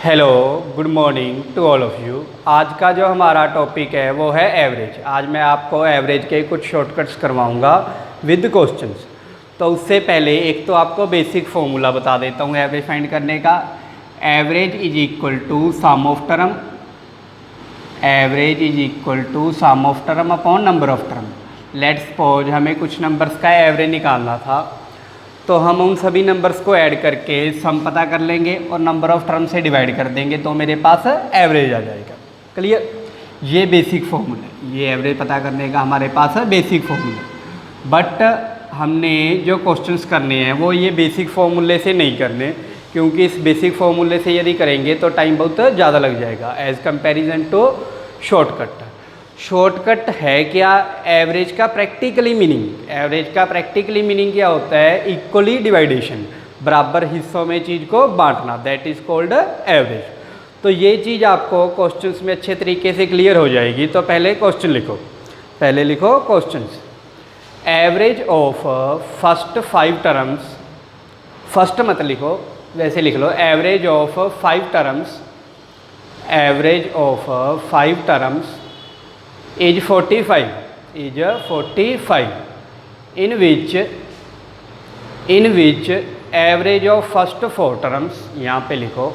Hello, good morning to all of you. आज का जो हमारा टॉपिक है वो है एवरेज। आज मैं आपको एवरेज के कुछ शॉर्टकट्स करवाऊंगा विद क्वेश्चंस। तो उससे पहले एक तो आपको बेसिक फॉर्मूला बता देता हूँ एवरेज फाइंड करने का। Average is equal to sum of term, average is equal to sum of term upon number of term. Let's suppose हमें कुछ नंबर्स का एवरेज निकालना था, तो हम उन सभी नंबर्स को ऐड करके सम पता कर लेंगे और नंबर ऑफ टर्म से डिवाइड कर देंगे तो मेरे पास एवरेज आ जाएगा। क्लियर? ये बेसिक फॉर्मूला है, ये एवरेज पता करने का हमारे पास है बेसिक फॉर्मूला। बट हमने जो क्वेश्चंस करने हैं वो ये बेसिक फॉर्मूले से नहीं करने, क्योंकि इस बेसिक फॉर्मूले से यदि करेंगे तो टाइम बहुत ज़्यादा लग जाएगा as comparison to shortcut. Shortcut है क्या? एवरेज का प्रैक्टिकली मीनिंग, एवरेज का प्रैक्टिकली मीनिंग क्या होता है? इक्वली डिवाइडेशन, बराबर हिस्सों में चीज़ को बांटना, दैट इज़ कॉल्ड एवरेज। तो ये चीज़ आपको क्वेश्चंस में अच्छे तरीके से क्लियर हो जाएगी। तो पहले क्वेश्चन लिखो, पहले लिखो questions. Average of first 5 terms, first मत लिखो, वैसे लिख लो, average of 5 terms, average of 5 terms is 45, is 45, in which average of first 4 terms, यहाँ पे लिखो,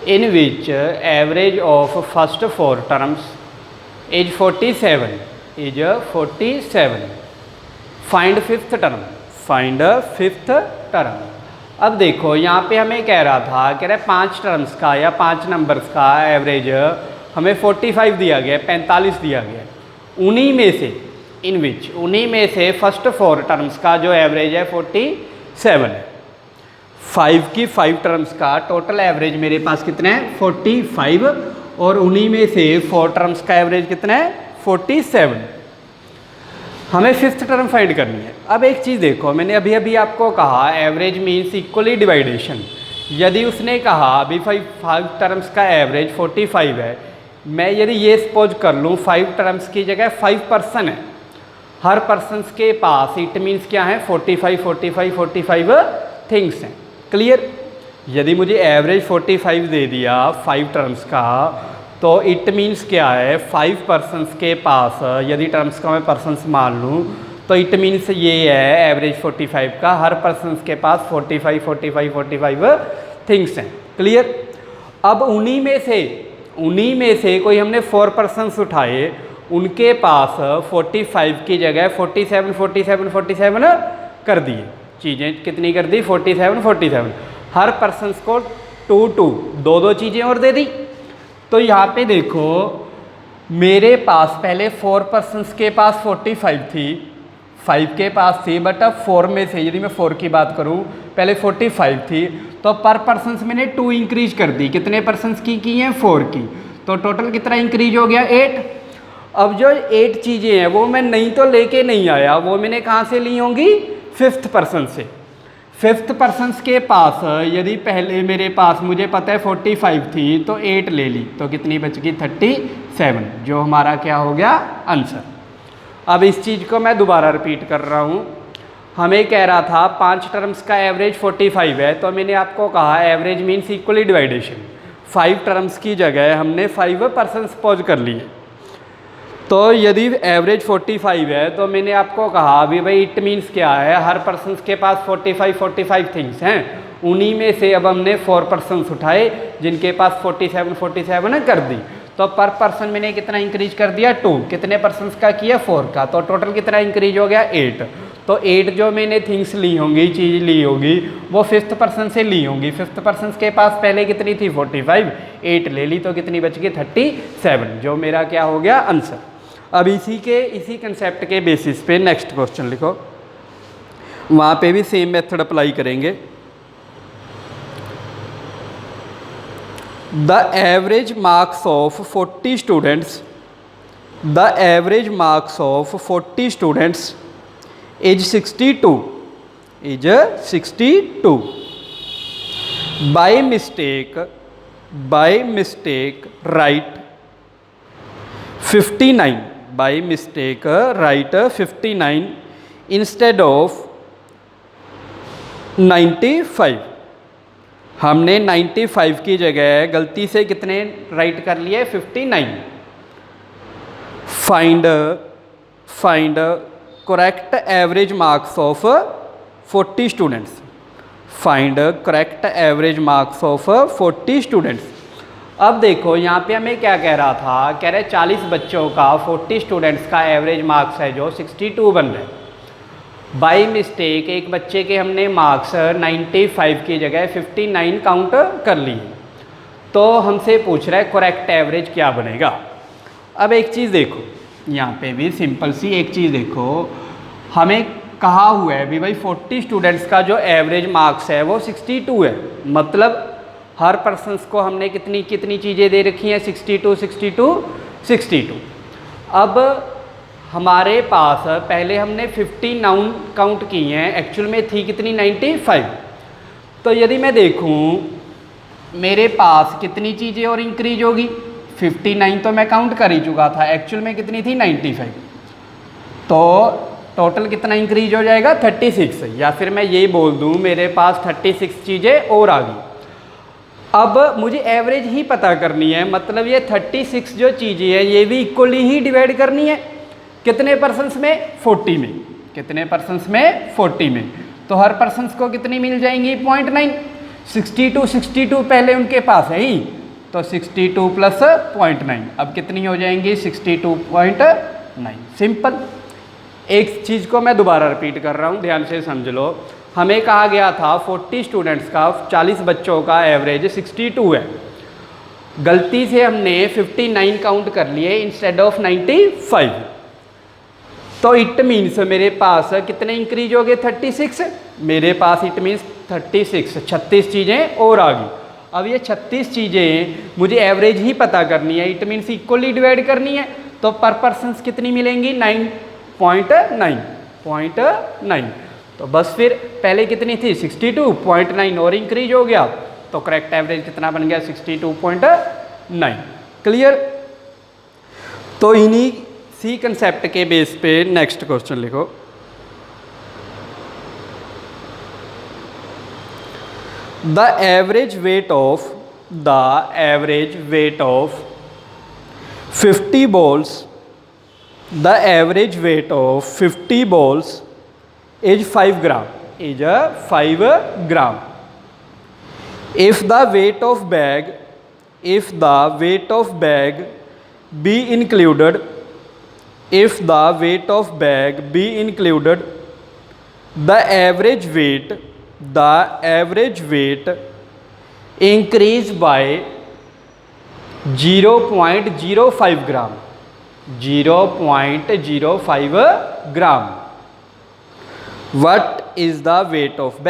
in which average of first 4 terms is 47, is 47. Find fifth term, find fifth term. अब देखो यहाँ पे हमें कह रहा था, कह रहा है 5 टर्म्स का या 5 नंबर्स का एवरेज हमें 45 दिया गया, 45 दिया गया। उन्हीं में से, इन विच, उन्हीं में से फर्स्ट 4 टर्म्स का जो एवरेज है 47 है। 5 की 5 टर्म्स का टोटल एवरेज मेरे पास कितना है? 45, और उन्हीं में से 4 टर्म्स का एवरेज कितना है? 47। हमें फिफ्थ टर्म फाइंड करनी है। अब एक चीज़ देखो, मैंने अभी अभी आपको कहा एवरेज मीन्स इक्वली डिवाइडेशन। यदि उसने कहा अभी 5 टर्म्स का एवरेज 45 है, मैं यदि ये सपोज कर लूँ 5 टर्म्स की जगह 5 पर्सन है, हर पर्सन के पास, इट मीन्स क्या है? 45 45 45 थिंग्स हैं। क्लियर? यदि मुझे एवरेज 45 दे दिया 5 टर्म्स का, तो इट मीन्स क्या है? 5 पर्सन्स के पास, यदि टर्म्स का मैं पर्सन्स मान लूँ, तो इट मीन्स ये है एवरेज 45 का, हर पर्सन्स के पास 45 45 45 थिंग्स हैं। क्लियर? अब उन्हीं में से कोई हमने 4 पर्सन्स उठाए, उनके पास 45 की जगह 47 47 47 कर दिए। चीज़ें कितनी कर दी? 47 47। हर पर्सन्स को 2 2 चीज़ें और दे दी। तो यहाँ पे देखो, मेरे पास पहले 4 पर्सन्स के पास 45 थी, 5 के पास थी, बट अब 4 में से यदि मैं 4 की बात करूं, पहले 45 थी, तो पर पर्सन्स मैंने 2 इंक्रीज कर दी। कितने पर्सन्स की हैं? 4 की। तो टोटल कितना इंक्रीज हो गया? 8। अब जो 8 चीज़ें हैं वो मैं नहीं तो लेके नहीं आया, वो मैंने कहाँ से ली होंगी? 5th पर्सन से। 5th पर्सन्स के पास यदि पहले मेरे पास, मुझे पता है 45 थी, तो 8 ले ली, तो कितनी बच गई? 37, जो हमारा क्या हो गया? आंसर। अब इस चीज़ को मैं दोबारा रिपीट कर रहा हूँ। हमें कह रहा था 5 टर्म्स का एवरेज 45 है, तो मैंने आपको कहा एवरेज मीन्स इक्वली डिवाइडेशन। 5 टर्म्स की जगह हमने 5 पर्सन सपोज कर लिए। तो यदि एवरेज 45 है, तो मैंने आपको कहा अभी भाई इट मीन्स क्या है? हर पर्सन के पास 45 45 थिंग्स हैं। उन्हीं में से अब हमने 4 पर्सन उठाए जिनके पास 47 47 कर दी। तो पर पर्सन मैंने कितना इंक्रीज कर दिया? 2। कितने पर्सन का किया? 4 का। तो टोटल कितना इंक्रीज हो गया? 8। तो 8 जो मैंने थिंग्स ली होंगी, चीज़ ली होगी, वो 5th पर्सन से ली होंगी। 5th पर्सन के पास पहले कितनी थी? 45, 8 ले ली, तो कितनी बच गई? 37, जो मेरा क्या हो गया? आंसर। अब इसी कंसेप्ट के बेसिस पे नेक्स्ट क्वेश्चन लिखो, वहाँ पे भी सेम मेथड अप्लाई करेंगे। The average marks of 40 students, the average marks of 40 students is 62, is 62। By mistake right 59, by mistake right 59 instead of 95। हमने 95 की जगह गलती से कितने राइट कर लिए, 59। Find correct average marks of 40 students. Find correct average marks of 40 students. अब देखो यहाँ पे हमें क्या कह रहा था, कह रहे 40 बच्चों का 40 स्टूडेंट्स का एवरेज मार्क्स है जो 62 बन रहे। बाई मिस्टेक एक बच्चे के हमने मार्क्स 95 की जगह 59 काउंट कर लिए, तो हमसे पूछ रहा है करेक्ट एवरेज क्या बनेगा। अब एक चीज़ देखो, यहाँ पे भी सिंपल सी एक चीज़ देखो, हमें कहा हुआ है भी भाई 40 स्टूडेंट्स का जो एवरेज मार्क्स है वो 62 है, मतलब हर पर्सन्स को हमने कितनी कितनी चीज़ें दे रखी हैं, 62 62 62। अब हमारे पास पहले हमने 59 काउंट की हैं, एक्चुअल में थी कितनी 95। तो यदि मैं देखूं मेरे पास कितनी चीज़ें और इंक्रीज होगी, 59 तो मैं काउंट कर ही चुका था, एक्चुअल में कितनी थी 95, तो टोटल कितना इंक्रीज हो जाएगा 36। या फिर मैं ये बोल दूं मेरे पास 36 चीज़ें और आ गई। अब मुझे एवरेज ही पता करनी है, मतलब ये 36 जो चीज़ें हैं ये भी इक्वली ही डिवाइड करनी है। कितने पर्सन्स में, 40 में। कितने पर्सन्स में, 40 में। तो हर पर्सन्स को कितनी मिल जाएंगी, 0.9। 62 पहले उनके पास है ही, तो 62 प्लस 0.9 अब कितनी हो जाएंगी, 62.9। सिंपल। एक चीज़ को मैं दोबारा रिपीट कर रहा हूँ, ध्यान से समझ लो। हमें कहा गया था 40 स्टूडेंट्स का 40 बच्चों का एवरेज 62 है, गलती से हमने 59 काउंट कर लिए इंस्टेड ऑफ 95। तो इट मीन्स मेरे पास कितने इंक्रीज हो गए, 36। मेरे पास इट मीन्स 36 चीज़ें और आ गई। अब ये 36 चीज़ें मुझे एवरेज ही पता करनी है, इट मीन्स इक्वली डिवाइड करनी है। तो पर पर्सन कितनी मिलेंगी, 9.9। तो बस फिर पहले कितनी थी 62.9 और इंक्रीज हो गया, तो करेक्ट एवरेज कितना बन गया 62.9। क्लियर। तो इन्हीं सी कंसेप्ट के बेस पे नेक्स्ट क्वेश्चन लिखो। The average weight of 50 balls, the average weight of 50 balls is 5 gram, is 5 gram. If the weight of bag be included, the average weight increase by 0.05 gram. 0.05 gram. What is the weight of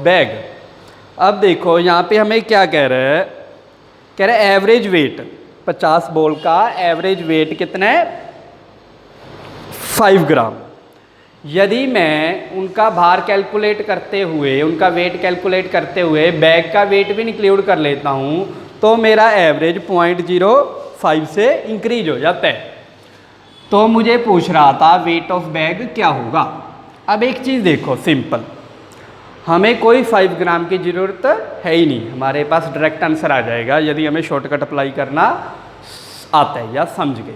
bag? अब देखो यहाँ पे हमें क्या कह रहा है, कह रहा है एवरेज वेट 50 बॉल का एवरेज वेट कितना है, 5 ग्राम। यदि मैं उनका भार कैलकुलेट करते हुए, उनका वेट कैलकुलेट करते हुए बैग का वेट भी इंक्लूड कर लेता हूँ, तो मेरा एवरेज 0.05 से इंक्रीज हो जाता है। तो मुझे पूछ रहा था वेट ऑफ बैग क्या होगा। अब एक चीज़ देखो सिंपल, हमें कोई 5 ग्राम की ज़रूरत है ही नहीं, हमारे पास डायरेक्ट आंसर आ जाएगा यदि हमें शॉर्टकट अप्लाई करना आता है या समझ गए।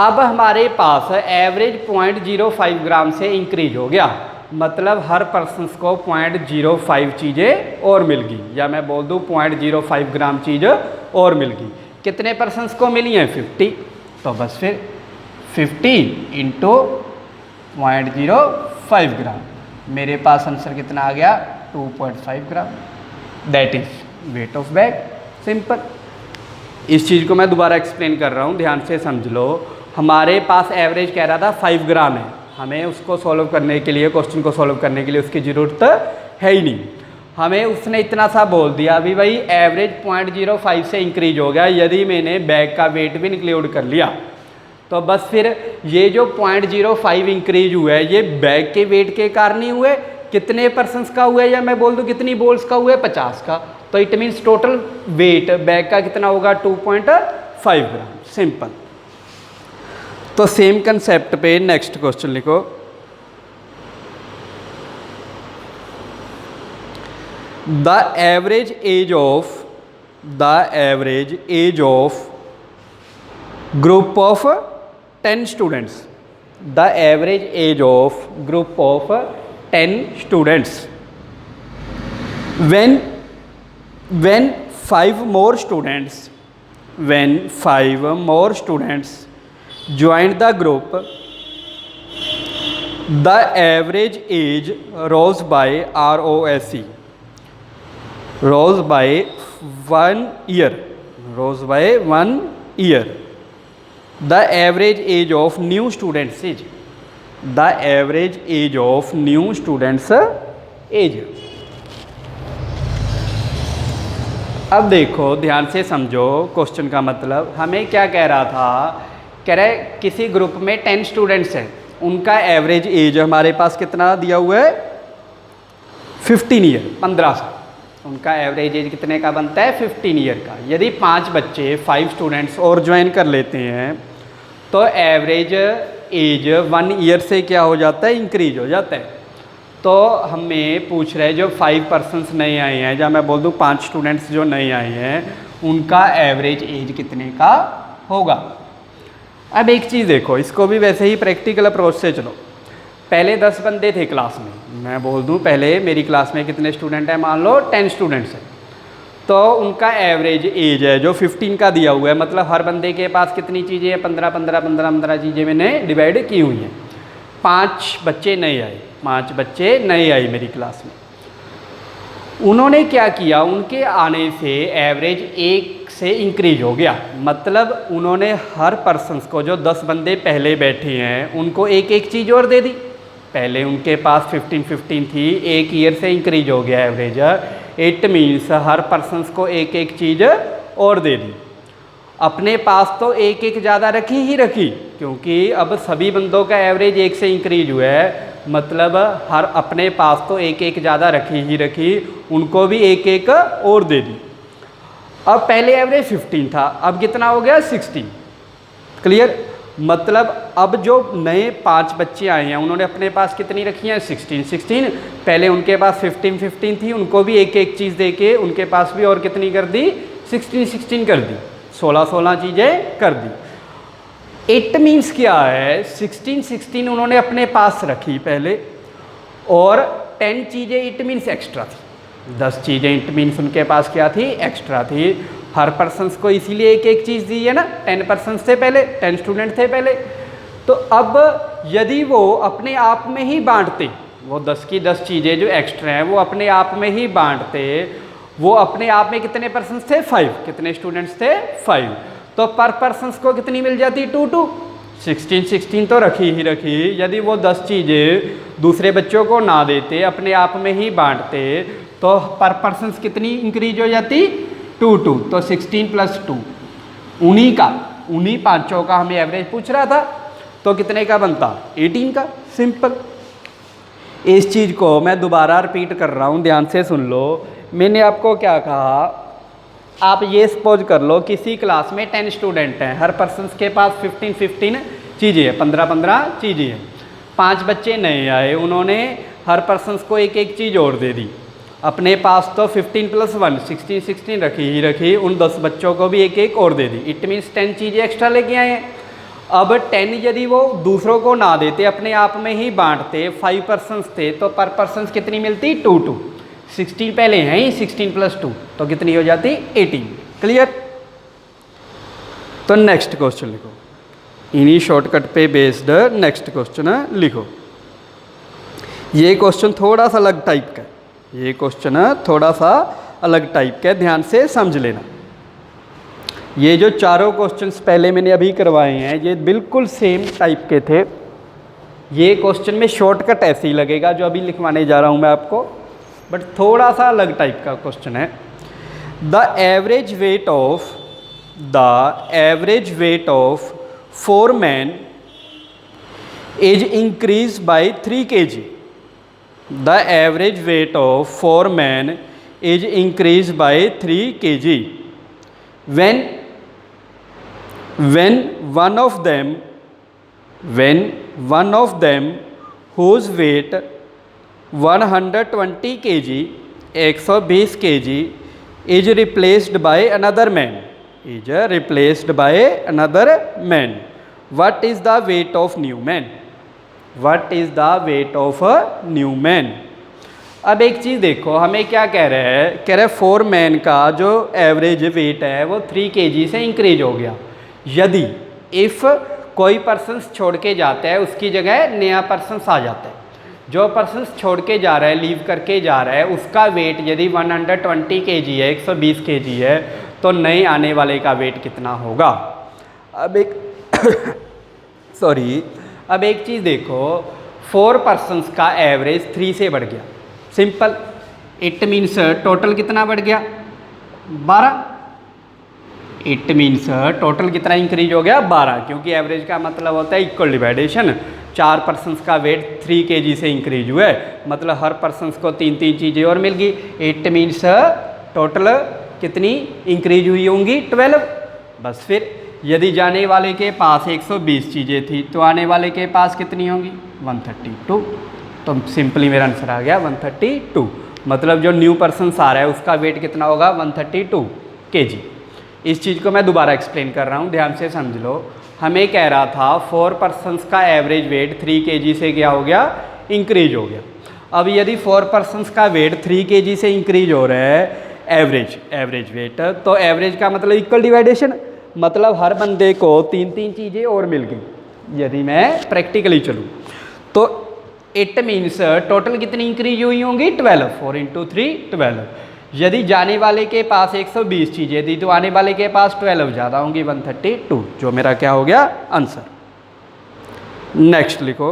अब हमारे पास एवरेज 0.05 ग्राम से इंक्रीज हो गया, मतलब हर पर्सन्स को 0.05 चीज़ें और मिल गई, या मैं बोल दूँ 0.05 ग्राम चीज़ और मिल गई। कितने पर्सन्स को मिली हैं, 50। तो बस फिर 50 इंटू 0.05 ग्राम, मेरे पास आंसर कितना आ गया, 2.5 gram. That is weight of bag. Simple. इस चीज़ को मैं दोबारा एक्सप्लेन कर रहा हूँ, ध्यान से समझ लो। हमारे पास एवरेज कह रहा था 5 ग्राम है, हमें उसको सॉल्व करने के लिए, क्वेश्चन को सॉल्व करने के लिए उसकी ज़रूरत है ही नहीं। हमें उसने इतना सा बोल दिया अभी भाई एवरेज 0.05 से इंक्रीज हो गया, यदि मैंने बैग का वेट भी इंक्लूड कर लिया तो बस फिर ये जो 0.05 इंक्रीज हुआ है ये बैग के वेट के कारण ही हुए। कितने पर्सन्स का हुआ है, या मैं बोल दूँ कितनी बॉल्स का हुआ है, 50 का। तो it means total weight bag का कितना होगा, 2.5 ग्राम। सिंपल। तो सेम कंसेप्ट पे नेक्स्ट क्वेश्चन लिखो। The average age of group of 10 students, the average age of group of 10 students when 5 more students joined the group, the average age rose by rose by 1 year. The average age of new students age. अब देखो ध्यान से समझो question का मतलब। हमें क्या कह रहा था, कह रहे किसी ग्रुप में 10 स्टूडेंट्स हैं, उनका एवरेज एज हमारे पास कितना दिया हुआ है 15 ईयर, 15 साल। उनका एवरेज एज कितने का बनता है 15 ईयर का। यदि 5 बच्चे 5 स्टूडेंट्स और ज्वाइन कर लेते हैं तो एवरेज एज 1 ईयर से क्या हो जाता है, इंक्रीज हो जाता है। तो हमें पूछ रहे हैं जो 5 पर्सन्स नहीं आए हैं, जब मैं बोल दूँ 5 स्टूडेंट्स जो नहीं आए हैं, उनका एवरेज एज कितने का होगा। अब एक चीज़ देखो, इसको भी वैसे ही प्रैक्टिकल अप्रोच से चलो। पहले 10 बंदे थे क्लास में, मैं बोल दूँ पहले मेरी क्लास में कितने स्टूडेंट हैं, मान लो 10 स्टूडेंट्स हैं, तो उनका एवरेज एज है जो 15 का दिया हुआ है। मतलब हर बंदे के पास कितनी चीज़ें हैं, 15 चीज़ें मैंने डिवाइड की हुई हैं। 5 बच्चे नहीं आए मेरी क्लास में। उन्होंने क्या किया, उनके आने से एवरेज 1 से इंक्रीज हो गया। मतलब उन्होंने हर पर्सन्स को, जो 10 बंदे पहले बैठे हैं, उनको एक चीज़ और दे दी। पहले उनके पास 15 थी, 1 ईयर से इंक्रीज हो गया average. It means her persons को एक चीज़ और दे दी। अपने पास तो एक ज़्यादा रखी, क्योंकि अब सभी बंदों का एवरेज 1 से इंक्रीज हुआ है। मतलब हर अपने पास तो एक ज़्यादा रखी, उनको भी एक और दे दी। अब पहले एवरेज 15 था, अब कितना हो गया 16। क्लियर। मतलब अब जो नए 5 बच्चे आए हैं, उन्होंने अपने पास कितनी रखी हैं 16। पहले उनके पास 15 थी, उनको भी एक चीज़ दे के उनके पास भी और कितनी कर दी 16 कर दी, 16 चीज़ें कर दी। इट मीन्स क्या है, 16 उन्होंने अपने पास रखी पहले, और 10 चीज़ें इट मीन्स एक्स्ट्रा थी। 10 चीज़ें इट मीन्स उनके पास क्या थी, एक्स्ट्रा थी। हर पर्सन्स को इसीलिए एक चीज़ दी है ना, 10 पर्सन्स थे पहले, 10 स्टूडेंट थे पहले। तो अब यदि वो अपने आप में ही बांटते, वो 10 की 10 चीज़ें जो एक्स्ट्रा हैं वो अपने आप में ही बांटते, वो अपने आप में कितने पर्सन्स थे 5, कितने स्टूडेंट्स थे 5, तो पर पर्सन्स को कितनी मिल जाती 2 16 तो रखी। यदि वो 10 चीज़ें दूसरे बच्चों को ना देते, अपने आप में ही बांटते, तो पर पर्सन्स कितनी इंक्रीज हो जाती 2। तो 16 + 2 उन्हीं 5 का हमें एवरेज पूछ रहा था, तो कितने का बनता 18 का। सिंपल। इस चीज़ को मैं दोबारा रिपीट कर रहा हूँ, ध्यान से सुन लो। मैंने आपको क्या कहा, आप ये सपोज कर लो किसी क्लास में 10 स्टूडेंट हैं, हर पर्सन के पास 15 चीज़ें हैं, 15 चीज़ें हैं। 5 बच्चे नए आए, उन्होंने हर पर्सन को एक चीज़ और दे दी। अपने पास तो 15 + 1 16 रखी, उन 10 बच्चों को भी एक और दे दी। इट मीन्स 10 चीज़ें एक्स्ट्रा लेके आए हैं। अब 10 यदि वो दूसरों को ना देते, अपने आप में ही बांटते, 5 पर्सन्स थे, तो पर पर्सन कितनी मिलती 2। 16 पहले हैं ही, 16 + 2 तो कितनी हो जाती 18। क्लियर। तो नेक्स्ट क्वेश्चन लिखो, इन्हीं शॉर्टकट पे बेस्ड नेक्स्ट क्वेश्चन लिखो। ये क्वेश्चन थोड़ा सा अलग टाइप का है, ध्यान से समझ लेना। ये जो चारों क्वेश्चंस पहले मैंने अभी करवाए हैं, ये बिल्कुल सेम टाइप के थे। ये क्वेश्चन में शॉर्टकट ऐसे ही लगेगा जो अभी लिखवाने जा रहा हूँ मैं आपको, बट थोड़ा सा अलग टाइप का क्वेश्चन है। The average weight of 4 men is increased by 3 kg. The average weight of 4 men is increased by 3 kg when one of them whose weight 120 kg 120 kg is replaced by another man, is replaced by another man. What is the weight of new man? What is the weight of a new man? अब एक चीज़ देखो, हमें क्या कह रहे हैं, कह रहे हैं 4 मैन का जो एवरेज वेट है वो 3 kg से इंक्रीज हो गया। यदि इफ़ कोई पर्सन्स छोड़ के जाता है उसकी जगह नया पर्सन्स आ जाता है, जो पर्सन्स छोड़ के जा रहा है, लीव करके जा रहा है, उसका वेट यदि 120 kg है, 120 kg है, तो नए आने वाले का वेट कितना होगा? अब एक सॉरी, अब एक चीज़ देखो, 4 पर्सन्स का एवरेज 3 से बढ़ गया, सिंपल। इट मीन्स टोटल कितना बढ़ गया? 12। इट मीन्स टोटल कितना इंक्रीज हो गया? 12, क्योंकि एवरेज का मतलब होता है इक्वल डिवाइडेशन। 4 पर्सन्स का वेट 3 kg से इंक्रीज हुआ है, मतलब हर पर्सन्स को 3-3 चीज़ें और मिल गई। इट मीन्स टोटल कितनी इंक्रीज हुई होंगी? 12। बस फिर यदि जाने वाले के पास 120 चीज़ें थी तो आने वाले के पास कितनी होंगी? 132। तो सिंपली मेरा आंसर आ गया 132। मतलब जो न्यू पर्सन्स आ रहा है उसका वेट कितना होगा? 132 kg। इस चीज़ को मैं दोबारा एक्सप्लेन कर रहा हूँ, ध्यान से समझ लो। हमें कह रहा था 4 पर्सन्स का एवरेज वेट 3 kg से क्या हो गया? इंक्रीज हो गया। अब यदि 4 पर्सन्स का वेट 3 kg से इंक्रीज हो रहा है एवरेज वेट, तो एवरेज का मतलब इक्वल डिवाइडेशन, मतलब हर बंदे को 3-3 चीज़ें और मिल गई। यदि मैं प्रैक्टिकली चलूँ तो इट मीन्स टोटल कितनी इंक्रीज हुई होंगी? 12। 4 × 3 12। यदि जाने वाले के पास 120 चीज़ें थी तो आने वाले के पास 12 ज़्यादा होंगी, 132, जो मेरा क्या हो गया? आंसर। नेक्स्ट लिखो,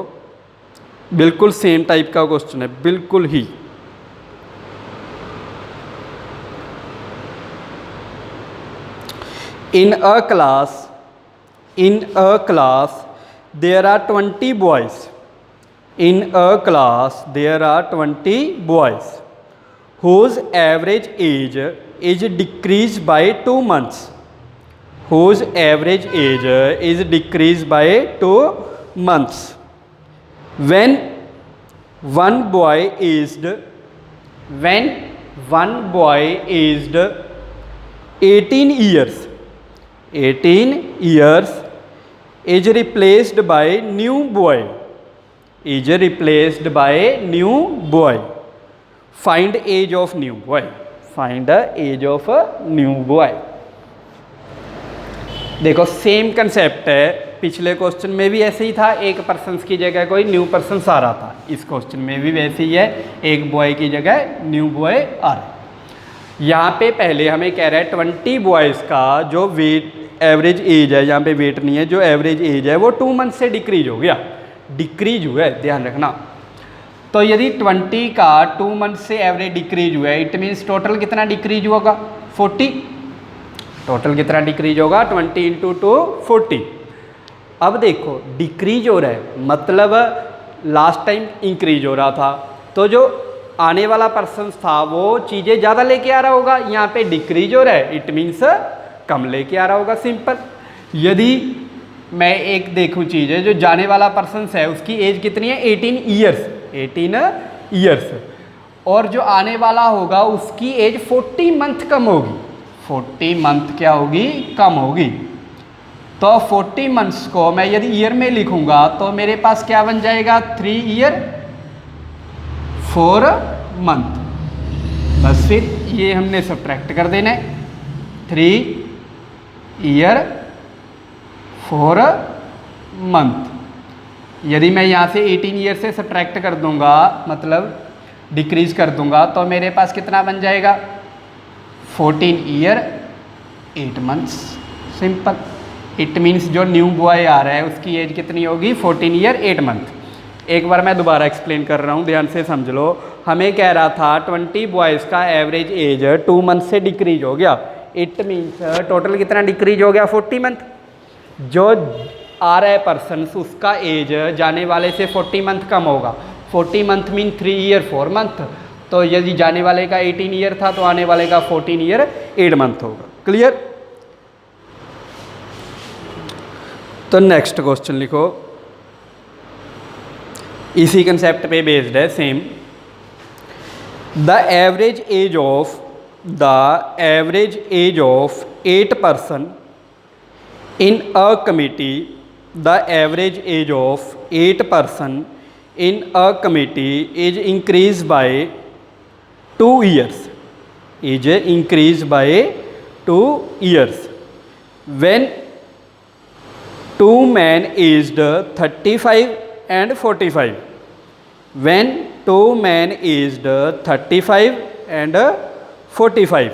बिल्कुल सेम टाइप का क्वेश्चन है, बिल्कुल ही। In a class there are 20 boys. In a class there are 20 boys whose average age is decreased by 2 months. Whose average age is decreased by 2 months. When one boy aged 18 years is replaced by new boy. Is replaced by new boy. Find age of new boy. Find the age of a new boy. देखो same concept है, पिछले question में भी ऐसे ही था, एक person की जगह कोई न्यू पर्सन आ रहा था। इस क्वेश्चन में भी वैसे ही है, एक बॉय की जगह न्यू बॉय आ रहा है। यहाँ पे पहले हमें कह रहा है 20 बॉयज़ का जो वेट एवरेज एज है, यहाँ पे वेट नहीं है, जो एवरेज एज है वो 2 मंथ से डिक्रीज हो गया, डिक्रीज हुआ है, ध्यान रखना। तो यदि 20 का 2 मंथ से एवरेज डिक्रीज हुआ है, इट मीन्स टोटल कितना डिक्रीज होगा? 40। टोटल कितना डिक्रीज होगा? 20 × 2 40। अब देखो डिक्रीज हो रहा है, मतलब लास्ट टाइम इंक्रीज हो रहा था, तो जो आने वाला पर्सन था वो चीज़ें ज़्यादा लेके आ रहा होगा। यहाँ पे डिक्रीज हो रहा है, इट मीन्स कम लेके आ रहा होगा, सिंपल। यदि मैं एक देखूँ चीज़ है, जो जाने वाला पर्सन है उसकी एज कितनी है? 18 ईयर्स, और जो आने वाला होगा उसकी एज 40 मंथ कम होगी। 40 मंथ क्या होगी? कम होगी। तो 40 मंथ्स को मैं यदि ईयर में लिखूंगा तो मेरे पास क्या बन जाएगा? 3 ईयर 4 मंथ। बस फिर ये हमने सब्ट्रैक्ट कर देना है, 3 ईयर 4 मंथ। यदि मैं यहाँ से 18 ईयर से सब्ट्रैक्ट कर दूंगा, मतलब डिक्रीज कर दूंगा, तो मेरे पास कितना बन जाएगा? 14 year 8 months, simple. It means जो न्यू बॉय आ रहा है उसकी एज कितनी होगी? 14 ईयर 8 मंथ। एक बार मैं दोबारा एक्सप्लेन कर रहा हूँ, ध्यान से समझ लो। हमें कह रहा था 20 बॉयज़ का एवरेज एज 2 मंथ से डिक्रीज हो गया, इट मीन्स टोटल कितना डिक्रीज हो गया? 40 मंथ। जो आ रहा है पर्सन उसका एज जाने वाले से 40 मंथ कम होगा। 40 मंथ मीन 3 ईयर 4 मंथ। तो यदि जाने वाले का 18 ईयर था तो आने वाले का 14 ईयर 8 मंथ होगा। क्लियर? तो नेक्स्ट क्वेश्चन लिखो, इसी कंसेप्ट पे बेस्ड है, same. The average age of 8 person in a committee, the average age of 8 person in a committee is increased by 2 years, is increased by 2 years when 2 men aged 35 and 45, when 2 men aged 35 and 45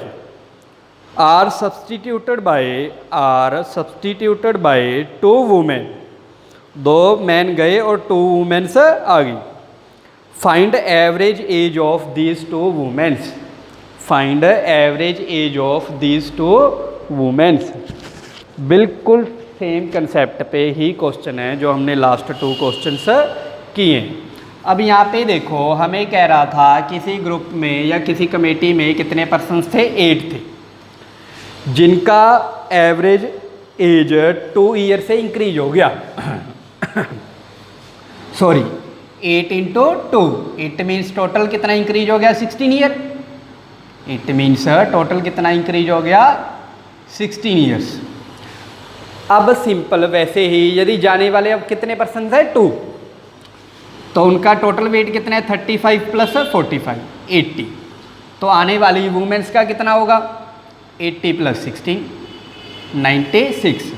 are substituted by 2 women, 2 men गए और 2 womens आ गई। Find average age of these 2 womens, find average age of these 2 womens. बिल्कुल same concept पे ही question है जो हमने लास्ट 2 क्वेश्चंस किए। अब यहाँ पे देखो हमें कह रहा था किसी ग्रुप में या किसी कमेटी में कितने पर्सन्स थे, 8 थे, जिनका एवरेज एज 2 ईयर से इंक्रीज हो गया। Sorry 8 into 2, it means total कितना इंक्रीज हो गया, 16 ईयर। इट मीन्स टोटल कितना इंक्रीज हो गया, 16 ईयर्स। अब सिंपल वैसे ही यदि जाने वाले अब कितने पर्सन है, 2, तो उनका टोटल वेट कितना है, 35 प्लस 45, 80। तो आने वाली वुमेन्स का कितना होगा, 80 प्लस 16, 96।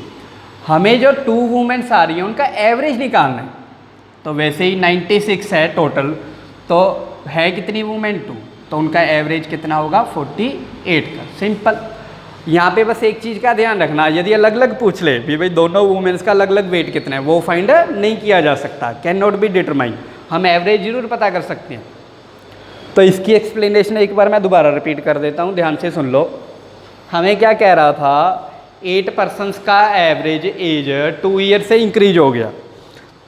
हमें जो 2 वुमेन्स आ रही हैं उनका एवरेज निकालना है, तो वैसे ही 96 है टोटल, तो है कितनी वुमेन, 2, तो उनका एवरेज कितना होगा, 48 का। सिंपल। यहाँ पे बस एक चीज़ का ध्यान रखना, यदि अलग अलग पूछ ले भी भाई दोनों वुमेन्स का अलग अलग वेट कितना है, वो फाइंड नहीं किया जा सकता, कैन नॉट बी डिटरमाइन। हम एवरेज जरूर पता कर सकते हैं। तो इसकी एक्सप्लेनेशन एक बार मैं दोबारा रिपीट कर देता हूँ, ध्यान से सुन लो। हमें क्या कह रहा था, 8 पर्सन्स का एवरेज एज 2 ईयर से इंक्रीज हो गया।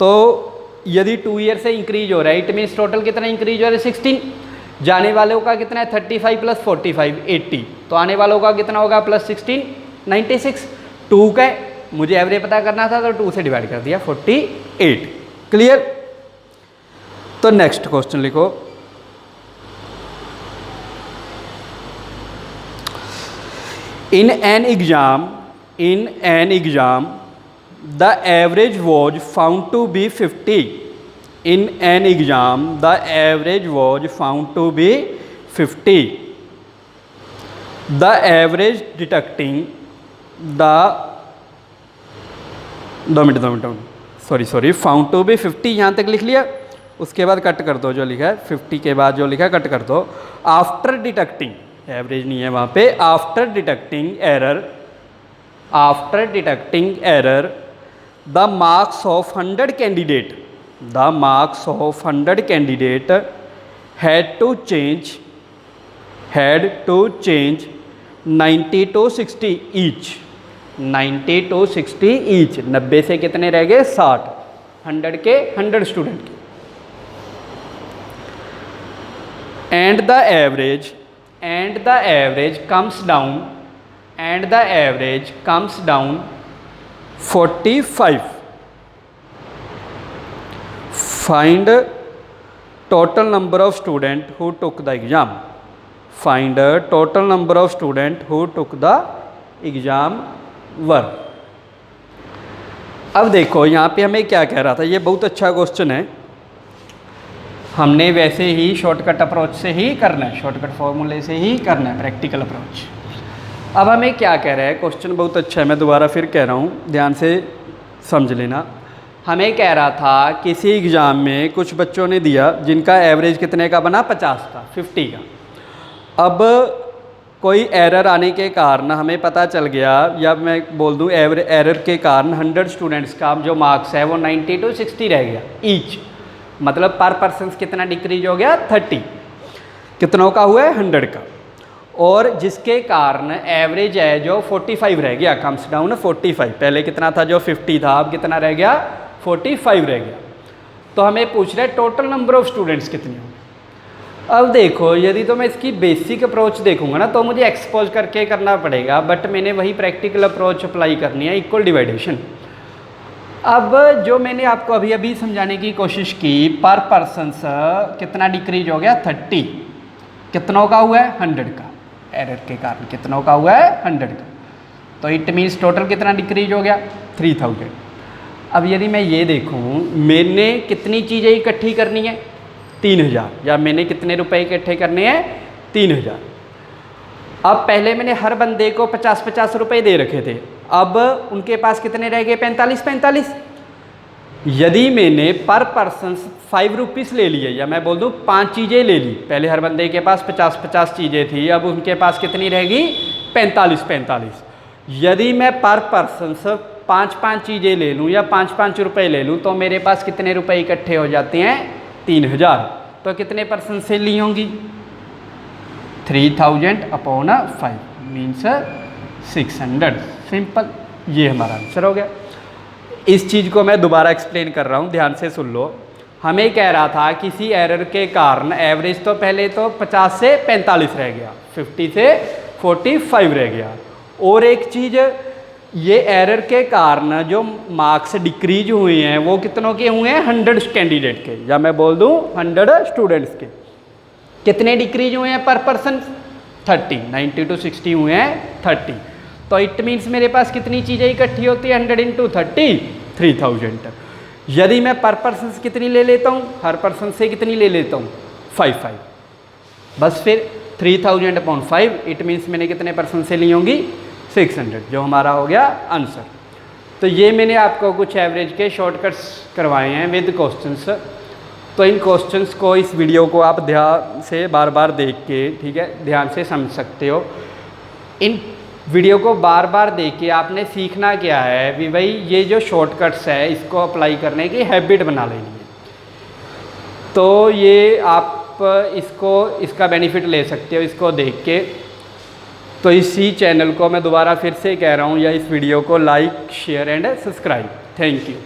तो यदि 2 ईयर से इंक्रीज हो रहा है, इट मीन्स टोटल कितना इंक्रीज हो रहा है, 16। जाने वालों का कितना है, 35 प्लस 45, 80। तो आने वालों का कितना होगा, प्लस 16, 96। 2 का मुझे एवरेज पता करना था, तो 2 से डिवाइड कर दिया, 48। क्लियर। तो नेक्स्ट क्वेश्चन लिखो। In an exam, the average was found to be 50. In an exam, the average was found to be 50. The average deducting the found to be 50 यहाँ तक लिख लिया। उसके बाद कट कर दो जो लिखा है, 50 के बाद जो लिखा है कट कर दो। आफ्टर डिडक्टिंग, एवरेज नहीं है वहाँ पे, after deducting error the marks of 100 candidate, the marks of 100 candidate had to change 90 to 60 each, 90 to 60 each। 90 से कितने रह गए, 60, 100 के 100 स्टूडेंट के। and the average comes down 45। find total number of student who took the exam, find total number of student who took the exam were। अब देखो यहाँ पे हमें क्या कह रहा था, ये बहुत अच्छा क्वेश्चन है। हमने वैसे ही शॉर्टकट अप्रोच से ही करना है, शॉर्टकट फॉर्मूले से ही करना है, प्रैक्टिकल अप्रोच। अब हमें क्या कह रहा है, क्वेश्चन बहुत अच्छा है, मैं दोबारा फिर कह रहा हूँ, ध्यान से समझ लेना। हमें कह रहा था किसी एग्ज़ाम में कुछ बच्चों ने दिया जिनका एवरेज कितने का बना, 50 का, 50 का। अब कोई एरर आने के कारण हमें पता चल गया, या मैं बोल दूँ एरर के कारण 100 स्टूडेंट्स का जो मार्क्स है वो 90 to 60 रह गया ईच। मतलब पर पर्सन कितना डिक्रीज हो गया, 30। कितनों का हुआ है, 100 का। और जिसके कारण एवरेज है जो 45 रह गया, कम्स डाउन 45। पहले कितना था, जो 50 था, अब कितना रह गया, 45 रह गया। तो हमें पूछ रहा है टोटल नंबर ऑफ स्टूडेंट्स कितने होंगे। अब देखो यदि तो मैं इसकी बेसिक अप्रोच देखूंगा ना, तो मुझे एक्सपोज करके करना पड़ेगा, बट मैंने वही प्रैक्टिकल अप्रोच अप्लाई करनी है, इक्वल डिवाइडेशन। अब जो मैंने आपको अभी अभी समझाने की कोशिश की, पर पर्सन कितना डिक्रीज हो गया, 30। कितनों का हुआ है 100 का, एरर के कारण कितनों का हुआ है 100 का। तो इट मीन्स टोटल कितना डिक्रीज हो गया 3000। अब यदि मैं ये देखूँ मैंने कितनी चीज़ें इकट्ठी करनी है 3000, या मैंने कितने रुपए इकट्ठे करने हैं 3000। अब पहले मैंने हर बंदे को 50-50 रुपए दे रखे थे, अब उनके पास कितने रह गए 45-45। यदि मैंने पर पर्सन 5 रुपीज़ ले लिए, या मैं बोल दूँ 5 चीज़ें ले ली, पहले हर बंदे के पास 50-50 चीज़ें थी, अब उनके पास कितनी रहेगी 45-45। यदि मैं पर पर्सन 5-5 चीज़ें ले लूँ या 5-5 रुपये ले लूँ तो मेरे पास कितने रुपए इकट्ठे हो जाते हैं 3000। तो कितने पर्सन से ली होंगी 3000/5 मीन्स 600। सिंपल, ये हमारा आंसर हो गया। इस चीज़ को मैं दोबारा एक्सप्लेन कर रहा हूँ, ध्यान से सुन लो। हमें कह रहा था किसी एरर के कारण एवरेज तो पहले तो 50 से 45 रह गया, 50 से 45 रह गया, और एक चीज़ ये एरर के कारण जो मार्क्स डिक्रीज हुए हैं वो कितनों के हुए हैं 100 कैंडिडेट के, या मैं बोल दूँ 100 स्टूडेंट्स के। कितने डिक्रीज हुए हैं पर पर्सन 30, 90 to 60 हुए हैं 30। तो इट मीन्स मेरे पास कितनी चीज़ें इकट्ठी होती है 100 × 30 3000। यदि मैं पर पर्सन से कितनी ले लेता हूँ, हर पर्सन से कितनी ले लेता हूँ 5, बस फिर 3000/5 इट मीन्स मैंने कितने पर्सन से ली होंगी 600, जो हमारा हो गया आंसर। तो ये मैंने आपको कुछ एवरेज के शॉर्टकट्स करवाए हैं विद क्वेश्चंस। तो इन क्वेश्चंस को, इस वीडियो को आप ध्यान से बार बार देख के, ठीक है, ध्यान से समझ सकते हो। इन वीडियो को बार बार देख के आपने सीखना क्या है कि भाई ये जो शॉर्टकट्स है इसको अप्लाई करने की हैबिट बना लेनी है। तो ये आप इसका बेनिफिट ले सकते हो इसको देख के। तो इसी चैनल को मैं दोबारा फिर से कह रहा हूँ, या इस वीडियो को like share and subscribe. Thank you.